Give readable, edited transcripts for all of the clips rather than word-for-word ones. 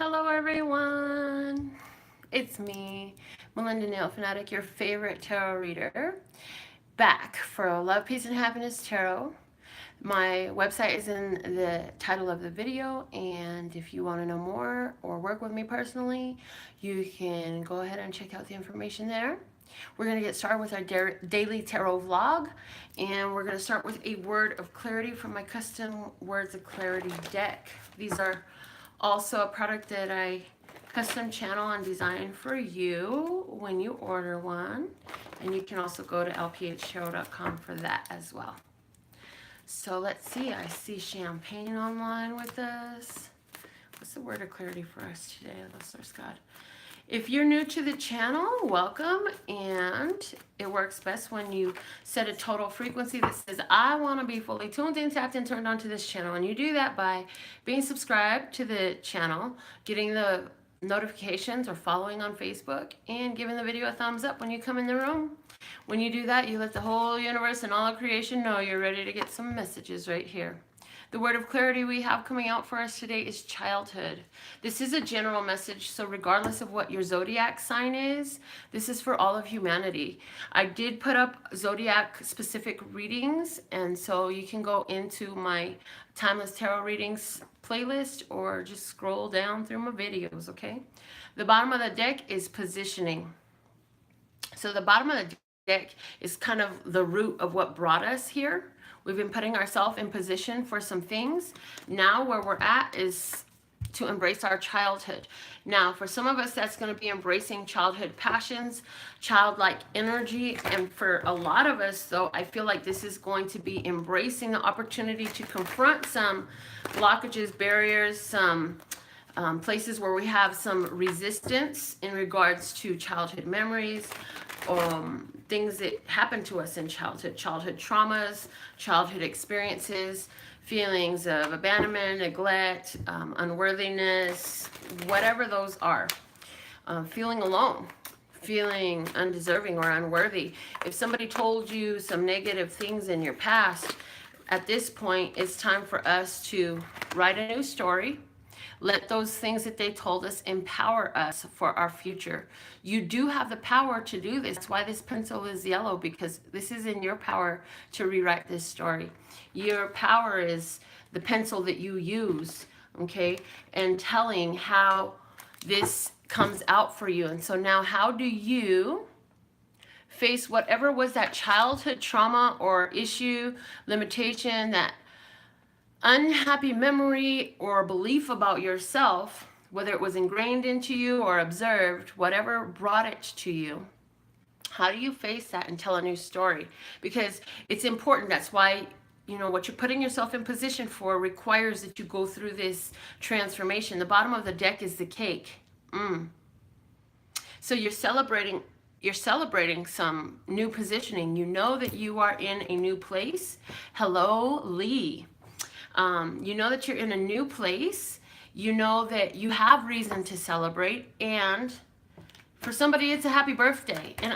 Hello everyone, it's me, Melinda NailFanatic, your favorite tarot reader, back for Love, Peace, and Happiness Tarot. My website is in the title of the video, and if you want to know more or work with me personally, you can go ahead and check out the information there. We're going to get started with our daily tarot vlog, and we're going to start with a word of clarity from my custom words of clarity deck. These are also a product that I custom channel and design for you when you order one, and you can also go to LPHtarot.com for that as well. So let's see, I see Champagne online with us. What's the word of clarity for us today? Let's source God. If you're new to the channel, welcome, and it works best when you set a total frequency that says, I want to be fully tuned in, tapped in, turned on to this channel. And you do that by being subscribed to the channel, getting the notifications or following on Facebook, and giving the video a thumbs up when you come in the room. When you do that, you let the whole universe and all of creation know you're ready to get some messages right here. The word of clarity we have coming out for us today is childhood. This is a general message, so regardless of what your zodiac sign is, this is for all of humanity. I did put up zodiac specific readings, and so you can go into my Timeless Tarot Readings playlist or just scroll down through my videos, okay? The bottom of the deck is positioning. So the bottom of the deck is kind of the root of what brought us here. We've been putting ourselves in position for some things. Now where we're at is to embrace our childhood. Now, for some of us, that's going to be embracing childhood passions, childlike energy. And for a lot of us, though, I feel like this is going to be embracing the opportunity to confront some blockages, barriers, some places where we have some resistance in regards to childhood memories, things that happened to us in childhood traumas, childhood experiences, feelings of abandonment, neglect, unworthiness, whatever those are. Feeling alone, feeling undeserving or unworthy. If somebody told you some negative things in your past, at this point, it's time for us to write a new story. Let those things that they told us empower us for our future. You do have the power to do this. That's why this pencil is yellow, because this is in your power to rewrite this story. Your power is the pencil that you use, okay, and telling how this comes out for you. And so now, how do you face whatever was that childhood trauma or issue, limitation, that unhappy memory or belief about yourself, whether it was ingrained into you or observed, whatever brought it to you? How do you face that and tell a new story? Because it's important. That's why, you know, what you're putting yourself in position for requires that you go through this transformation. The bottom of the deck is the cake. So you're celebrating some new positioning. You know that you are in a new place. Hello, Lee. You know that you're in a new place. You know that you have reason to celebrate, and for somebody, it's a happy birthday. And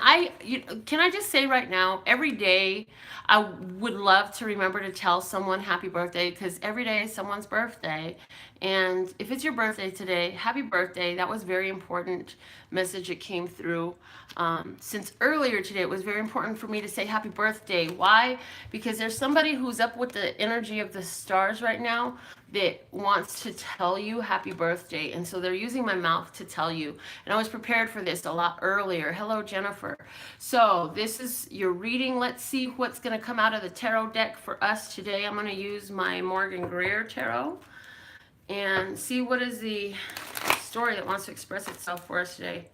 can I just say right now, every day, I would love to remember to tell someone happy birthday, because every day is someone's birthday. And if it's your birthday today, happy birthday. That was very important message that came through. Since earlier today, it was very important for me to say happy birthday. Why? Because there's somebody who's up with the energy of the stars right now that wants to tell you happy birthday. And so they're using my mouth to tell you. And I was prepared for this a lot earlier. Hello, Jennifer. So this is your reading. Let's see what's going to come out of the tarot deck for us today. I'm going to use my Morgan Greer tarot and see what is the story that wants to express itself for us today.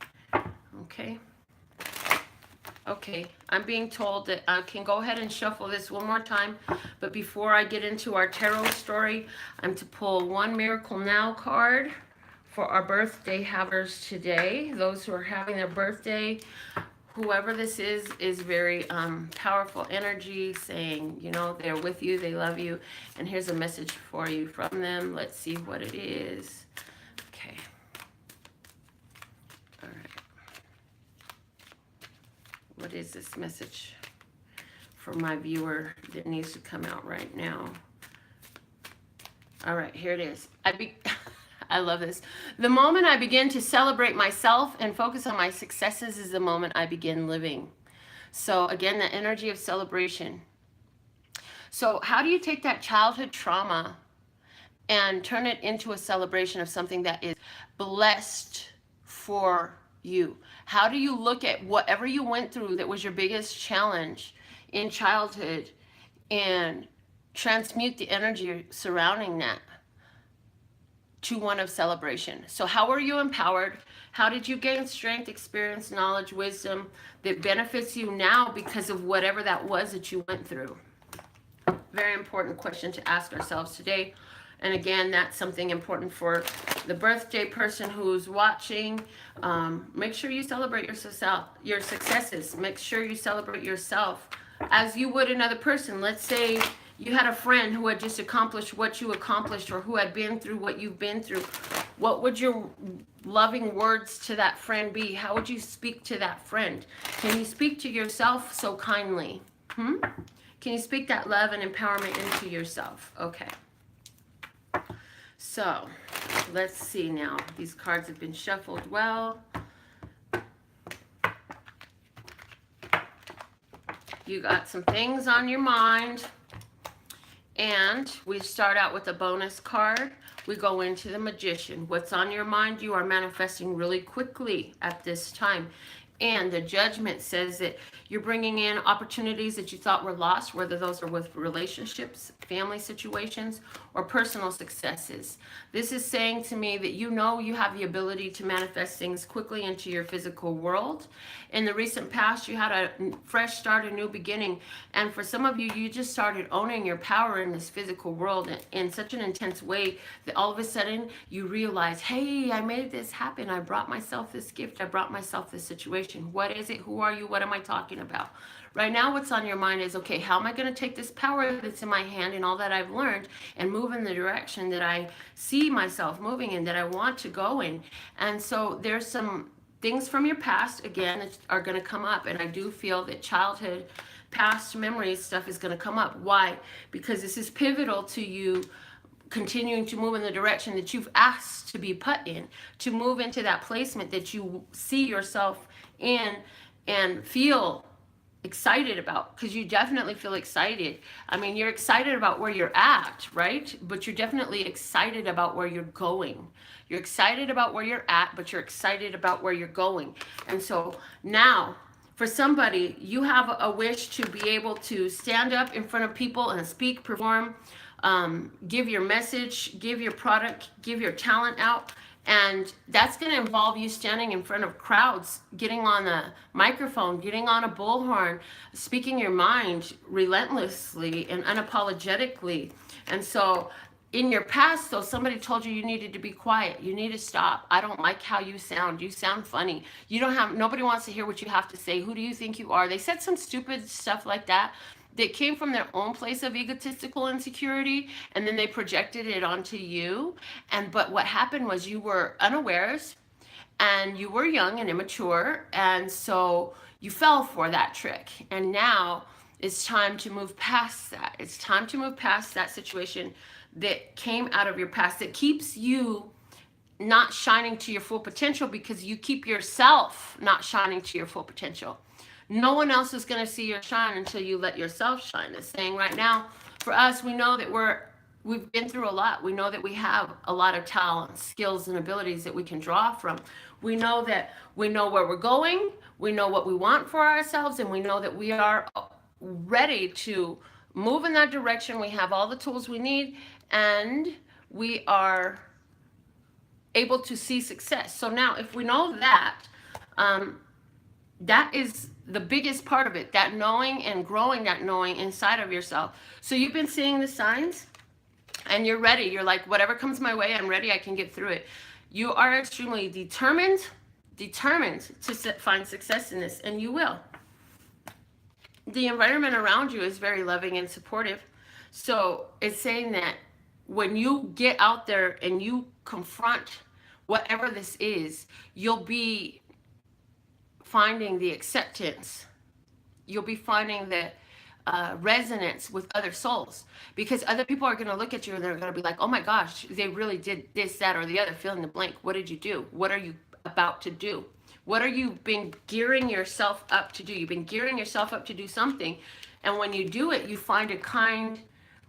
Okay, I'm being told that I can go ahead and shuffle this one more time, but before I get into our tarot story, I'm to pull one Miracle Now card for our birthday havers today. Those who are having their birthday, whoever this is very powerful energy, saying, you know, they're with you, they love you, and here's a message for you from them. Let's see what it is. Okay. All right. What is this message for my viewer that needs to come out right now? All right, here it is. I love this. The moment I begin to celebrate myself and focus on my successes is the moment I begin living. So again, the energy of celebration. So how do you take that childhood trauma and turn it into a celebration of something that is blessed for you? How do you look at whatever you went through that was your biggest challenge in childhood and transmute the energy surrounding that to one of celebration? So how were you empowered? How did you gain strength, experience, knowledge, wisdom that benefits you now because of whatever that was that you went through? Very important question to ask ourselves today. And again, that's something important for the birthday person who's watching. Make sure you celebrate your successes. Make sure you celebrate yourself as you would another person. Let's say you had a friend who had just accomplished what you accomplished, or who had been through what you've been through. What would your loving words to that friend be? How would you speak to that friend? Can you speak to yourself so kindly? Can you speak that love and empowerment into yourself? Okay. So, let's see now. These cards have been shuffled well. You got some things on your mind. And we start out with a bonus card. We go into the Magician. What's on your mind, you are manifesting really quickly at this time. And the Judgment says that you're bringing in opportunities that you thought were lost, whether those are with relationships, family situations, or personal successes. This is saying to me that you know you have the ability to manifest things quickly into your physical world. In the recent past, you had a fresh start, a new beginning. And for some of you, you just started owning your power in this physical world in such an intense way that all of a sudden you realize, hey, I made this happen. I brought myself this gift. I brought myself this situation. What is it? Who are you? What am I talking about? Right now, what's on your mind is, okay, how am I going to take this power that's in my hand and all that I've learned and move in the direction that I see myself moving in, that I want to go in? And so there's some things from your past, again, that are going to come up. And I do feel that childhood, past memories stuff is going to come up. Why? Because this is pivotal to you continuing to move in the direction that you've asked to be put in, to move into that placement that you see yourself in and feel excited about, because you definitely feel excited. I mean, you're excited about where you're at, right? But you're definitely excited about where you're going. You're excited about where you're at, but you're excited about where you're going. And so now, for somebody, you have a wish to be able to stand up in front of people and speak, perform, give your message, give your product, give your talent out. And that's going to involve you standing in front of crowds, getting on a microphone, getting on a bullhorn, speaking your mind relentlessly and unapologetically. And so in your past, though, somebody told you needed to be quiet. You need to stop. I don't like how you sound. You sound funny. Nobody wants to hear what you have to say. Who do you think you are? They said some stupid stuff like that came from their own place of egotistical insecurity, and then they projected it onto you. But what happened was you were unawares, and you were young and immature, and so you fell for that trick. And now it's time to move past that. It's time to move past that situation that came out of your past, that keeps you not shining to your full potential, because you keep yourself not shining to your full potential. No one else is going to see your shine until you let yourself shine. It's saying right now, for us, we know that we've been through a lot. We know that we have a lot of talents, skills, and abilities that we can draw from. We know that we know where we're going. We know what we want for ourselves, and we know that we are ready to move in that direction. We have all the tools we need, and we are able to see success. So now, if we know that, that is the biggest part of it, that knowing and growing that knowing inside of yourself. So you've been seeing the signs and you're ready. You're like, whatever comes my way, I'm ready. I can get through it. You are extremely determined to find success in this, and you will. The environment around you is very loving and supportive. So it's saying that when you get out there and you confront whatever this is, you'll be finding the acceptance. You'll be finding that resonance with other souls, because other people are going to look at you and they're going to be like, oh my gosh, they really did this, that, or the other, fill in the blank. What did you do? What are you about to do? What are you been gearing yourself up to do? You've been gearing yourself up to do something, and when you do it, you find a kind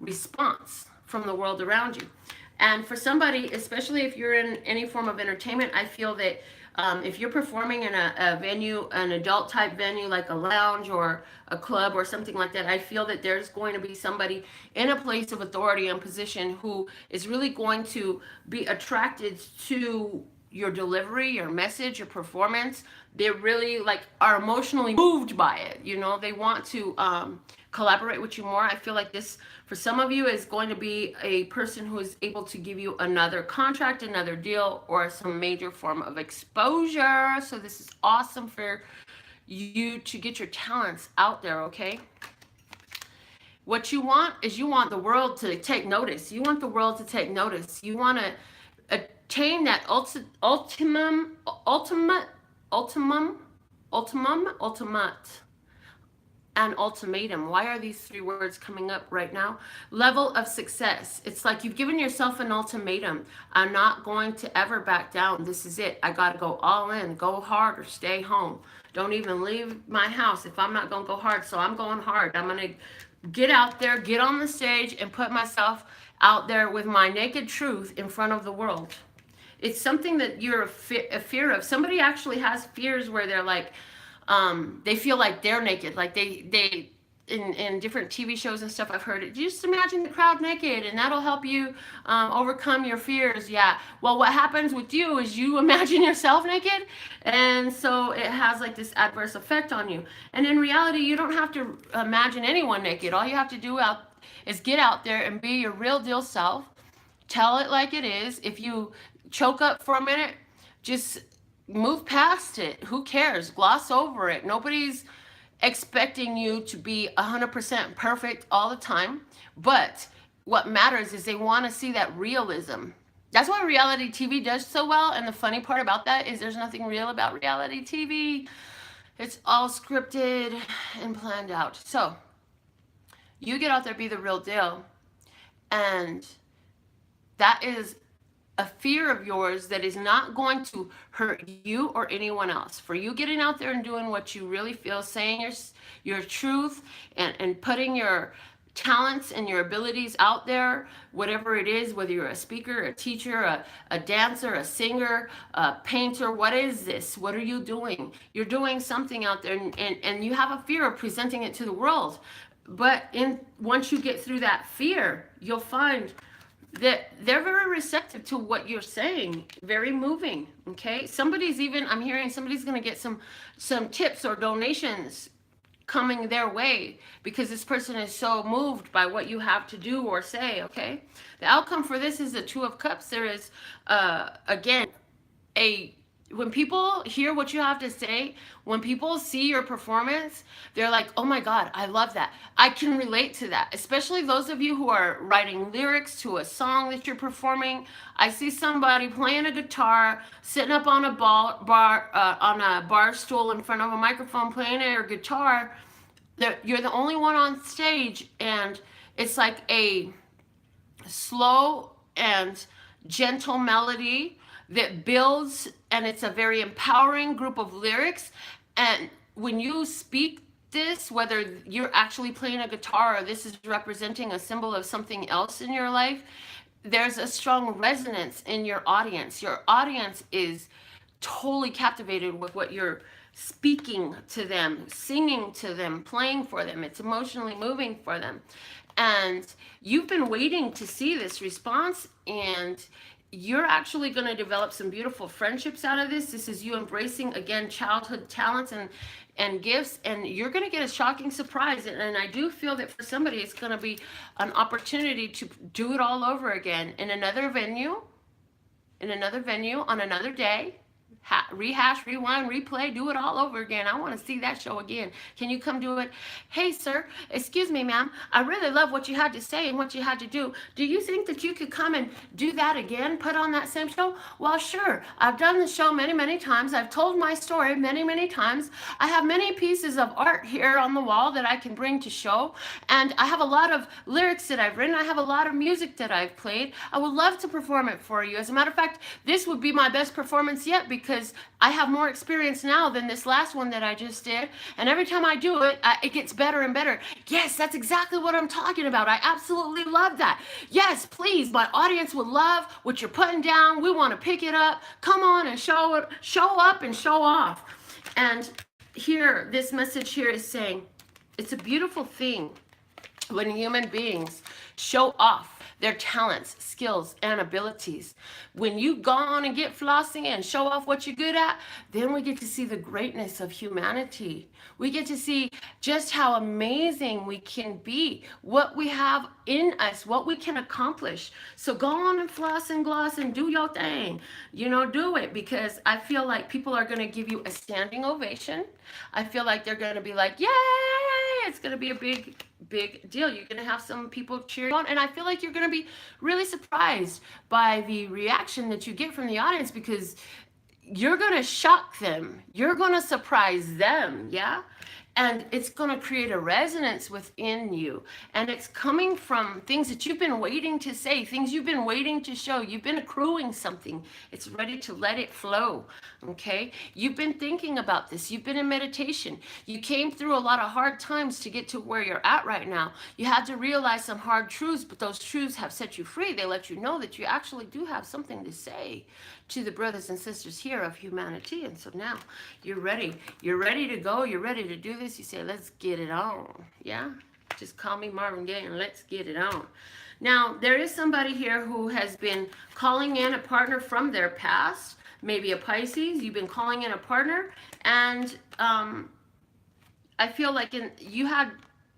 response from the world around you. And for somebody, especially if you're in any form of entertainment, I feel that if you're performing in a venue, an adult type venue like a lounge or a club or something like that, I feel that there's going to be somebody in a place of authority and position who is really going to be attracted to your delivery, your message, your performance. They really like are emotionally moved by it. You know, they want to collaborate with you more. I feel like this, for some of you, is going to be a person who is able to give you another contract, another deal, or some major form of exposure. So this is awesome for you to get your talents out there, okay? What you want is you want the world to take notice. You want the world to take notice. You want to attain that ultimate and ultimatum. Why are these three words coming up right now? Level of success. It's like you've given yourself an ultimatum. I'm not going to ever back down. This is it. I got to go all in, go hard or stay home. Don't even leave my house if I'm not going to go hard. So I'm going hard. I'm going to get out there, get on the stage, and put myself out there with my naked truth in front of the world. It's something that you're a fear of. Somebody actually has fears where they're like, they feel like they're naked. Like they in different TV shows and stuff, I've heard it. Just imagine the crowd naked and that'll help you overcome your fears. Yeah. Well, what happens with you is you imagine yourself naked, and so it has like this adverse effect on you. And in reality, you don't have to imagine anyone naked. All you have to do is get out there and be your real deal self. Tell it like it is. If you choke up for a minute, just move past it. Who cares? Gloss over it. Nobody's expecting you to be 100% perfect all the time. But what matters is they want to see that realism. That's why reality TV does so well. And the funny part about that is there's nothing real about reality TV. It's all scripted and planned out. So you get out there, be the real deal. And that is a fear of yours that is not going to hurt you or anyone else. For you getting out there and doing what you really feel, saying your truth and putting your talents and your abilities out there, whatever it is, whether you're a speaker, a teacher, a dancer, a singer, a painter, what is this? What are you doing? You're doing something out there, and you have a fear of presenting it to the world. But once you get through that fear, you'll find that they're very receptive to what you're saying. Very moving, okay? I'm hearing somebody's going to get some tips or donations coming their way because this person is so moved by what you have to do or say, okay? The outcome for this is the Two of Cups. There is, again, when people hear what you have to say, when people see your performance, they're like, oh my God, I love that. I can relate to that. Especially those of you who are writing lyrics to a song that you're performing. I see somebody playing a guitar, sitting up on a bar stool in front of a microphone, playing their guitar. You're the only one on stage, and it's like a slow and gentle melody that builds, and it's a very empowering group of lyrics. And when you speak this, whether you're actually playing a guitar or this is representing a symbol of something else in your life, there's a strong resonance in your audience. Your audience is totally captivated with what you're speaking to them, singing to them, playing for them. It's emotionally moving for them. And you've been waiting to see this response, and you're actually going to develop some beautiful friendships out of this. This is you embracing, again, childhood talents and gifts, and you're going to get a shocking surprise. And I do feel that for somebody, it's going to be an opportunity to do it all over again in another venue, on another day, rehash, rewind, replay, do it all over again. I want to see that show again. Can you come do it? Hey, sir, excuse me, ma'am. I really love what you had to say and what you had to do. Do you think that you could come and do that again? Put on that same show? Well, sure. I've done the show many, many times. I've told my story many, many times. I have many pieces of art here on the wall that I can bring to show. And I have a lot of lyrics that I've written. I have a lot of music that I've played. I would love to perform it for you. As a matter of fact, this would be my best performance yet because I have more experience now than this last one that I just did. And every time I do it, it gets better and better. Yes, that's exactly what I'm talking about. I absolutely love that. Yes, please, my audience would love what you're putting down. We want to pick it up. Come on and show up and show off. And here, this message here is saying, it's a beautiful thing when human beings show off their talents, skills, and abilities. When you go on and get flossing and show off what you're good at, then we get to see the greatness of humanity. We get to see just how amazing we can be, what we have in us, what we can accomplish. So go on and floss and gloss and do your thing. You know, do it, because I feel like people are going to give you a standing ovation. I feel like they're going to be like, yay! It's going to be a big deal. You're going to have some people cheering on, and I feel like you're going to be really surprised by the reaction that you get from the audience, because you're going to shock them. You're going to surprise them, yeah? And it's going to create a resonance within you. And it's coming from things that you've been waiting to say, things you've been waiting to show. You've been accruing something. It's ready to let it flow, okay? You've been thinking about this. You've been in meditation. You came through a lot of hard times to get to where you're at right now. You had to realize some hard truths, but those truths have set you free. They let you know that you actually do have something to say to the brothers and sisters here of humanity. And so now you're ready. You're ready to go. You're ready to do this. You say, let's get it on. Yeah? Just call me Marvin Gaye and let's get it on. Now, there is somebody here who has been calling in a partner from their past, maybe a Pisces. You've been calling in a partner, and I feel like you had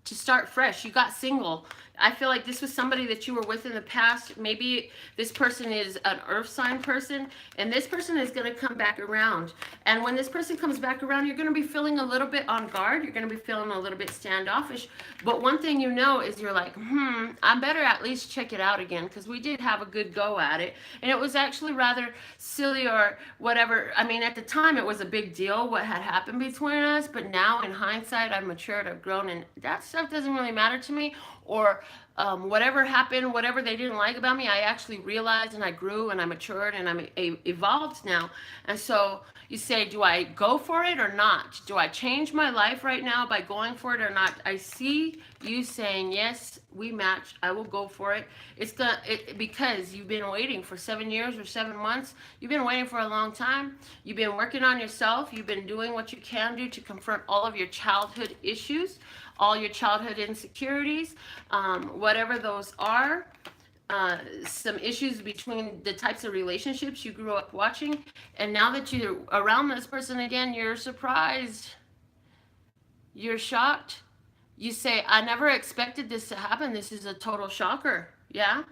to start fresh. You got single. I feel like this was somebody that you were with in the past. Maybe this person is an earth sign person, and this person is going to come back around. And when this person comes back around, you're going to be feeling a little bit on guard. You're going to be feeling a little bit standoffish. But one thing you know is you're like, I better at least check it out again, because we did have a good go at it. And it was actually rather silly or whatever. I mean, at the time, it was a big deal what had happened between us. But now, in hindsight, I've matured, I've grown, and that stuff doesn't really matter to me. Or whatever happened, whatever they didn't like about me, I actually realized, and I grew and I matured and I'm evolved now. And so you say, do I go for it or not? Do I change my life right now by going for it or not? I see you saying, yes, we match. I will go for it. Because you've been waiting for 7 years or 7 months. You've been waiting for a long time. You've been working on yourself. You've been doing what you can do to confront all of your childhood issues, all your childhood insecurities, whatever those are, some issues between the types of relationships you grew up watching. And now that you're around this person again, you're surprised. You're shocked. You say, I never expected this to happen. This is a total shocker. Yeah?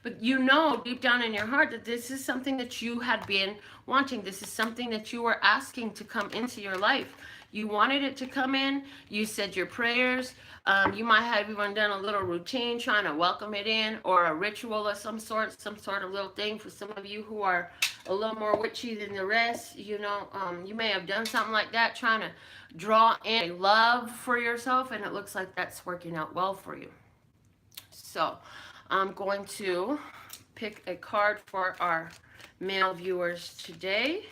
But you know deep down in your heart that this is something that you had been wanting. This is something that you were asking to come into your life. You wanted it to come in. You said your prayers. You might have even done a little routine trying to welcome it in, or a ritual of some sort of little thing. For some of you who are a little more witchy than the rest, you know, you may have done something like that, trying to draw in a love for yourself, and it looks like that's working out well for you. So I'm going to pick a card for our male viewers today.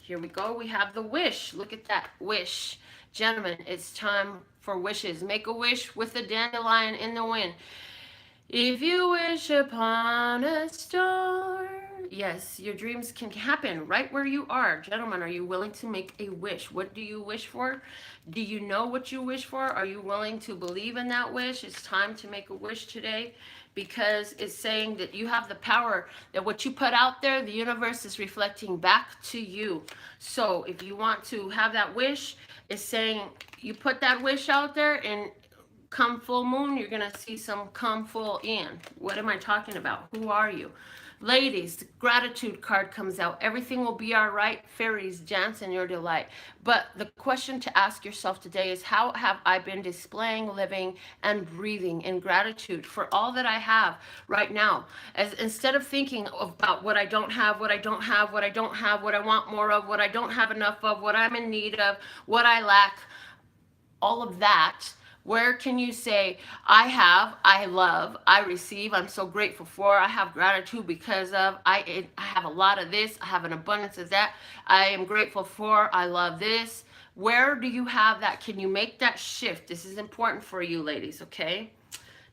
Here we go. We have the wish. Look at that wish. Gentlemen, it's time for wishes. Make a wish with the dandelion in the wind. If you wish upon a star. Yes, your dreams can happen right where you are. Gentlemen, are you willing to make a wish? What do you wish for? Do you know what you wish for? Are you willing to believe in that wish? It's time to make a wish today, because it's saying that you have the power, that what you put out there, the universe is reflecting back to you. So if you want to have that wish, it's saying you put that wish out there, and come full moon, you're going to see some come full in. What am I talking about? Who are you? Ladies, the gratitude card comes out. Everything will be all right. Fairies dance in your delight. But the question to ask yourself today is, how have I been displaying, living, and breathing in gratitude for all that I have right now? As instead of thinking about what I don't have, what I don't have, what I don't have, what I want more of, what I don't have enough of, what I'm in need of, what I lack, all of that, where can you say, I have, I love, I receive, I'm so grateful for, I have gratitude because of, I have a lot of this, I have an abundance of that, I am grateful for, I love this. Where do you have that? Can you make that shift? This is important for you ladies, okay?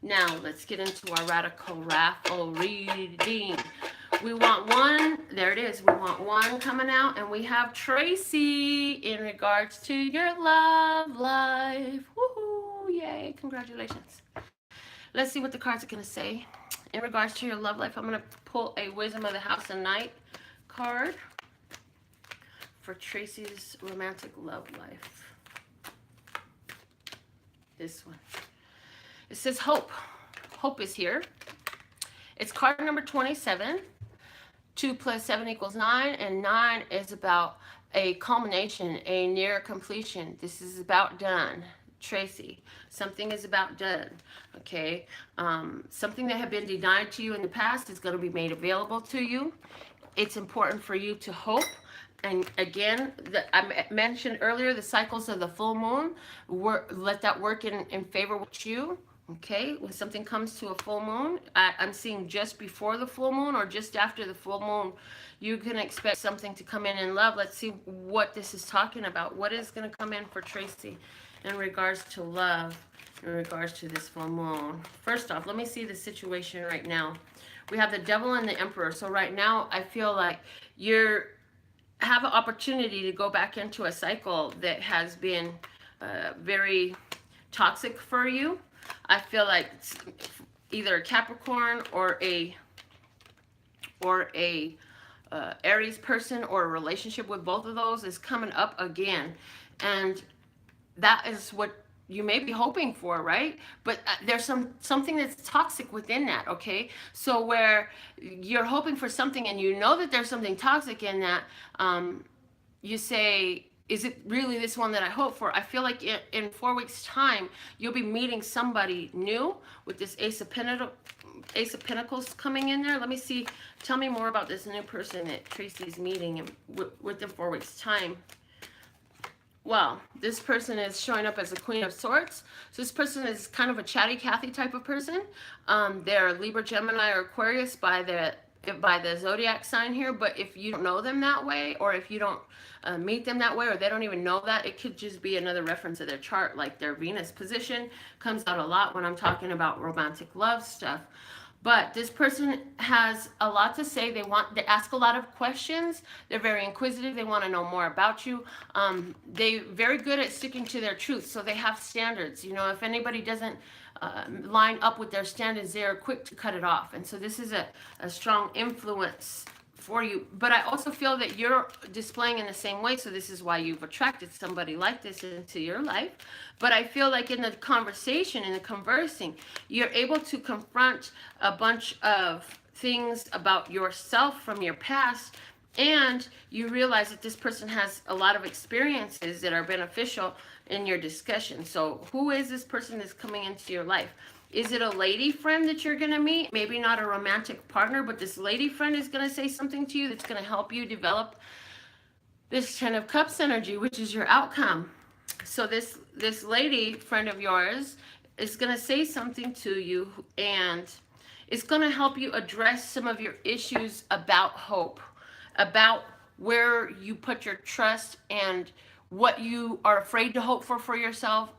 Now, let's get into our radical raffle reading. We want one. There it is. We want one coming out. And we have Tracy in regards to your love life. Woohoo! Yay. Congratulations. Let's see what the cards are going to say. In regards to your love life, I'm going to pull a Wisdom of the House and Night card for Tracy's romantic love life. This one. It says hope. Hope is here. It's card number 27. 2 plus 7 equals 9, and 9 is about a culmination, a near completion. This is about done. Tracy, something is about done, okay? Something that had been denied to you in the past is going to be made available to you. It's important for you to hope. And again, I mentioned earlier the cycles of the full moon. Let that work in favor with you. Okay, when something comes to a full moon, I'm seeing just before the full moon or just after the full moon, you can expect something to come in love. Let's see what this is talking about. What is going to come in for Tracy in regards to love, in regards to this full moon? First off, let me see the situation right now. We have the Devil and the Emperor. So right now, I feel like you have an opportunity to go back into a cycle that has been very toxic for you. I feel like it's either a Capricorn or a Aries person, or a relationship with both of those is coming up again. And that is what you may be hoping for, right? But there's something that's toxic within that, okay? So where you're hoping for something and you know that there's something toxic in that, you say, is it really this one that I hope for? I feel like in 4 weeks' time, you'll be meeting somebody new with this Ace of Pentacles coming in there. Let me see. Tell me more about this new person that Tracy's meeting within 4 weeks' time. Well, this person is showing up as a Queen of Swords. So this person is kind of a chatty Cathy type of person. They're Libra, Gemini, or Aquarius by the zodiac sign here. But if you don't know them that way, or if you don't meet them that way, or they don't even know that, it could just be another reference of their chart. Like their Venus position comes out a lot when I'm talking about romantic love stuff. But this person has a lot to say. They ask a lot of questions. They're very inquisitive. They want to know more about you. They're very good at sticking to their truth. So they have standards. You know, if anybody doesn't line up with their standards, they're quick to cut it off. And so this is a strong influence for you. But I also feel that you're displaying in the same way. So this is why you've attracted somebody like this into your life. But I feel like in the conversation, in the conversing, you're able to confront a bunch of things about yourself from your past, and you realize that this person has a lot of experiences that are beneficial in your discussion. So who is this person that's coming into your life? Is it a lady friend that you're going to meet? Maybe not a romantic partner, but this lady friend is going to say something to you that's going to help you develop this Ten of Cups energy, which is your outcome. So this lady friend of yours is going to say something to you, and it's going to help you address some of your issues about hope, about where you put your trust and what you are afraid to hope for yourself.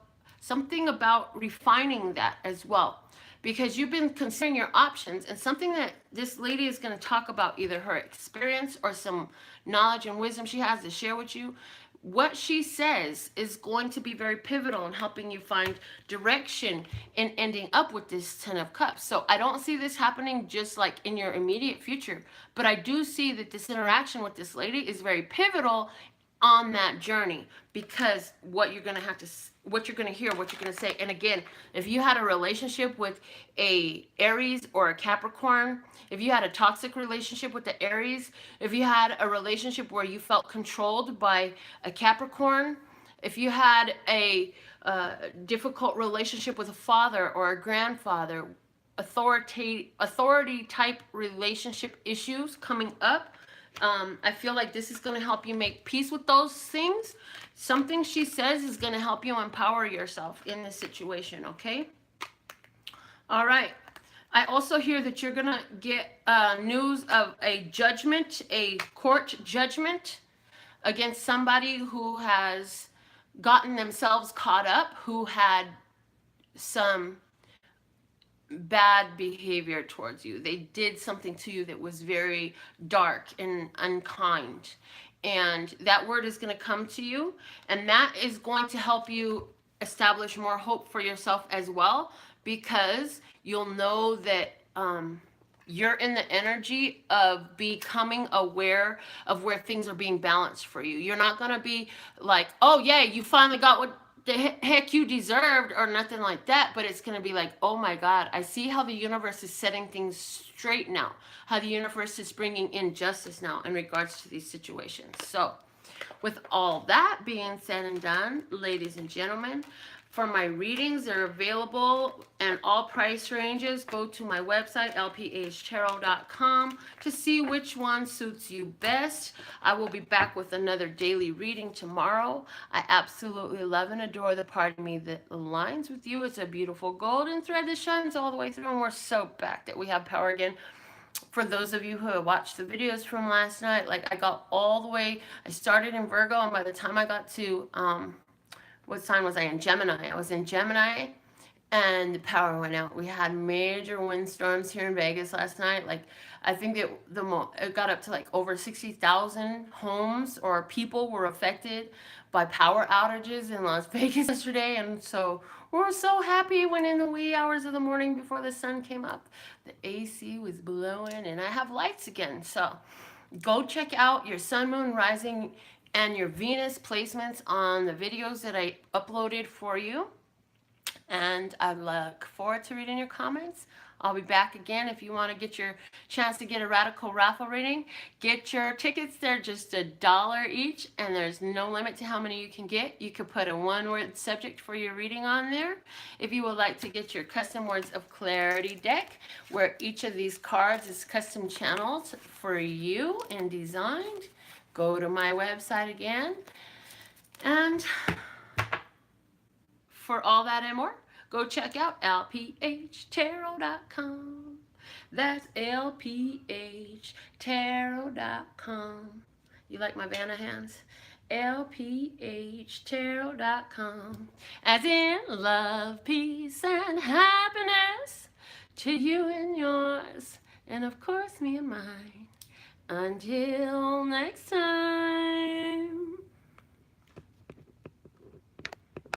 Something about refining that as well, because you've been considering your options, and something that this lady is going to talk about, either her experience or some knowledge and wisdom she has to share with you. What she says is going to be very pivotal in helping you find direction in ending up with this Ten of Cups. So I don't see this happening just like in your immediate future, but I do see that this interaction with this lady is very pivotal on that journey, because what you're going to have to, what you're going to hear, what you're going to say. And again, if you had a relationship with a Aries or a Capricorn, if you had a toxic relationship with the Aries, if you had a relationship where you felt controlled by a Capricorn, if you had a difficult relationship with a father or a grandfather, authority type relationship issues coming up, I feel like this is going to help you make peace with those things. Something she says is going to help you empower yourself in this situation, okay? All right. I also hear that you're going to get news of a judgment, a court judgment against somebody who has gotten themselves caught up, who had some bad behavior towards you. They did something to you that was very dark and unkind. And that word is going to come to you, and that is going to help you establish more hope for yourself as well, because you'll know that you're in the energy of becoming aware of where things are being balanced for you. You're not going to be like, oh, yeah, you finally got what the heck you deserved or nothing like that, but it's going to be like, oh my God, I see how the universe is setting things straight now, how the universe is bringing in justice now in regards to these situations. So with all that being said and done, ladies and gentlemen, for my readings, they're available in all price ranges. Go to my website, LPHtarot.com, to see which one suits you best. I will be back with another daily reading tomorrow. I absolutely love and adore the part of me that aligns with you. It's a beautiful golden thread that shines all the way through, and we're so back that we have power again. For those of you who have watched the videos from last night, like I got all the way, I started in Virgo, and by the time I got to, what sign was I in? Gemini. I was in Gemini, and the power went out. We had major windstorms here in Vegas last night. Like, I think it got up to like over 60,000 homes or people were affected by power outages in Las Vegas yesterday. And so we were so happy when in the wee hours of the morning before the sun came up, the AC was blowing and I have lights again. So go check out your sun, moon, rising, and your Venus placements on the videos that I uploaded for you. And I look forward to reading your comments. I'll be back again. If you want to get your chance to get a radical raffle reading, get your tickets. They're just $1 each, and there's no limit to how many you can get. You could put a one-word subject for your reading on there. If you would like to get your custom words of clarity deck, where each of these cards is custom channeled for you and designed, go to my website again. And for all that and more, go check out LPHtarot.com. That's LPHtarot.com. You like my Vanna hands? LPHtarot.com. As in love, peace, and happiness to you and yours, and of course me and mine. Until next time.